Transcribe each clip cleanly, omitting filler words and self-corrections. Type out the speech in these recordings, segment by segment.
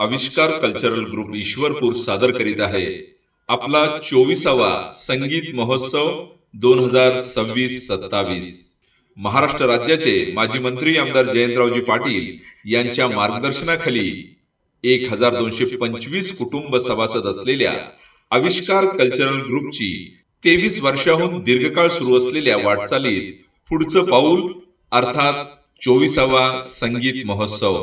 आविष्कार cultural group Ishwarpur सादर करीत आहे आपला 24वा संगीत महोत्सव 2026-27. महाराष्ट्र राज्याचे माजी मंत्री आमदार जयंतरावजी पाटील यांच्या मार्गदर्शनाखाली 1225 कुटुंब सभासद असलेल्या आविष्कार कल्चरल ग्रुपची 23 वर्षाहून दीर्घकाळ सुरू असलेल्या वाटचालीत पुढचं पाऊल अर्थात 24वा संगीत महोत्सव.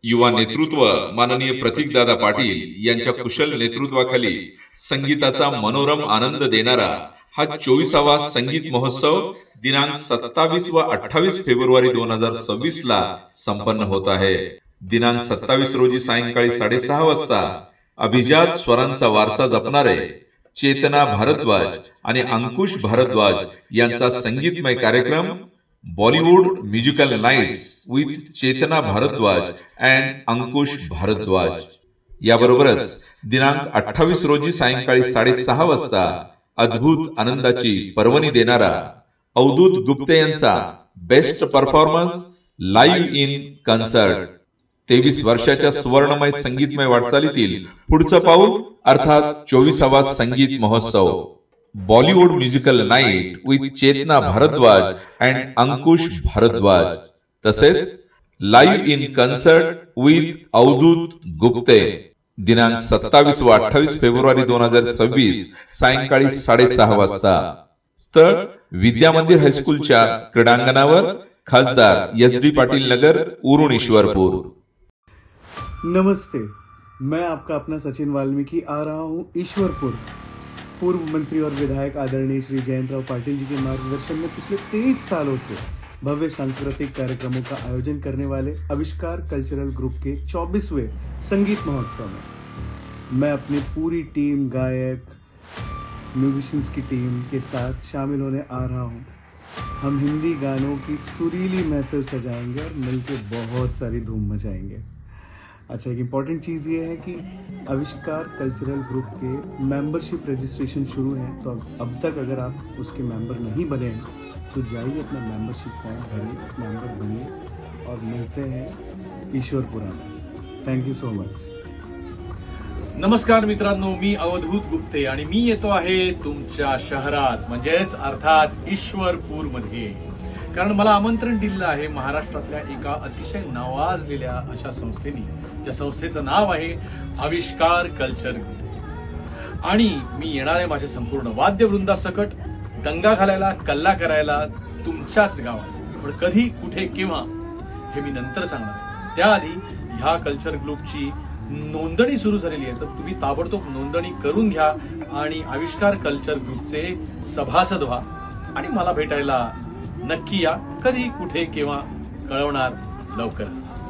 युवा नेतृत्व माननीय प्रतीकदादा पाटील यांच्या कुशल नेतृत्वाखाली संगीताचा मनोरम आनंद देणारा हा 24वा संगीत महोत्सव दिनांक 27 व 28 फेब्रुवारी 2026 ला संपन्न होत आहे. दिनांक 27 रोजी सायंकाळी 6:30 वाजता अभिजात स्वरांचा वारसा जपणारे चेतना भारद्वाज आणि अंकुश भारद्वाज यांचा संगीतमय कार्यक्रम Bollywood musical nights with Chetna Bharadwaj and Ankush Bharadwaj. याबरोबरच दिनांक 28 रोजी सायंकाळी 6:30 वाजता अद्भुत आनंदाची पर्वणी देणारा अवधूत गुप्ते यांचा best performance live in concert. 23 वर्षाच्या सुवर्णमय संगीतमय वाटचालीतील पुढचं पाऊल अर्थात 24वा संगीत महोत्सव. Bollywood musical night with Chetna Bharadwaj and Ankush Bharadwaj तसेच live in concert with Avadhoot Gupte. दिनांक 27 व 28 फेब्रुवारी 2026 सायंकाळी 6:30 वाजता. स्थळ विद्या मंदिर हायस्कूलच्या क्रीडांगणावर, खासदार SD पाटील नगर, उरुण, ईश्वरपुर. नमस्ते, मैं आपका अपना सचिन वाल्मीकि आ रहा हूँ ईश्वरपुर. पूर्व मंत्री और विधायक आदरणीय श्री जयंतराव पाटिल जी के मार्गदर्शन में पिछले 23 सालों से भव्य सांस्कृतिक कार्यक्रमों का आयोजन करने वाले आविष्कार कल्चरल ग्रुप के 24वें संगीत महोत्सव में मैं अपनी पूरी टीम, गायक, म्यूजिशियंस की टीम के साथ शामिल होने आ रहा हूँ. हम हिंदी गानों की सुरीली महफिल सजाएंगे और मिलकर बहुत सारी धूम मचाएंगे. अच्छा, एक इम्पॉर्टेंट चीज़ ये है कि आविष्कार कल्चरल ग्रुप के मेंबरशिप रजिस्ट्रेशन शुरू है, तो अब तक अगर आप उसके मेंबर नहीं बने हैं तो जाइए अपना मेंबरशिप फॉर्म भरिए, मेंबर बनिए और मिलते हैं ईश्वरपुरा में. Thank you so much. नमस्कार मित्रांनो, मी अवधूत गुप्ते आणि मी येतो आहे तुमच्या शहरात म्हणजेच अर्थात ईश्वरपूर मध्ये. कारण मला आमंत्रण दिलेलं आहे महाराष्ट्रातल्या एका अतिशय नावाजलेल्या अशा संस्थेनी, ज्या संस्थेचं नाव आहे आविष्कार कल्चर ग्रुप. आणि मी येणार आहे माझ्या संपूर्ण वाद्यवृंदासकट दंगा घालायला, कल्ला करायला तुमच्याच गावात. पण कधी, कुठे, केव्हा हे मी नंतर सांगणार आहे. त्याआधी ह्या कल्चर ग्रुपची नोंदणी सुरू झालेली आहे, तर तुम्ही ताबडतोब नोंदणी करून घ्या आणि आविष्कार कल्चर ग्रुपचे सभासद व्हा आणि मला भेटायला नक्की या. कधी, कुठे, केव्हा कळवणार लवकरच.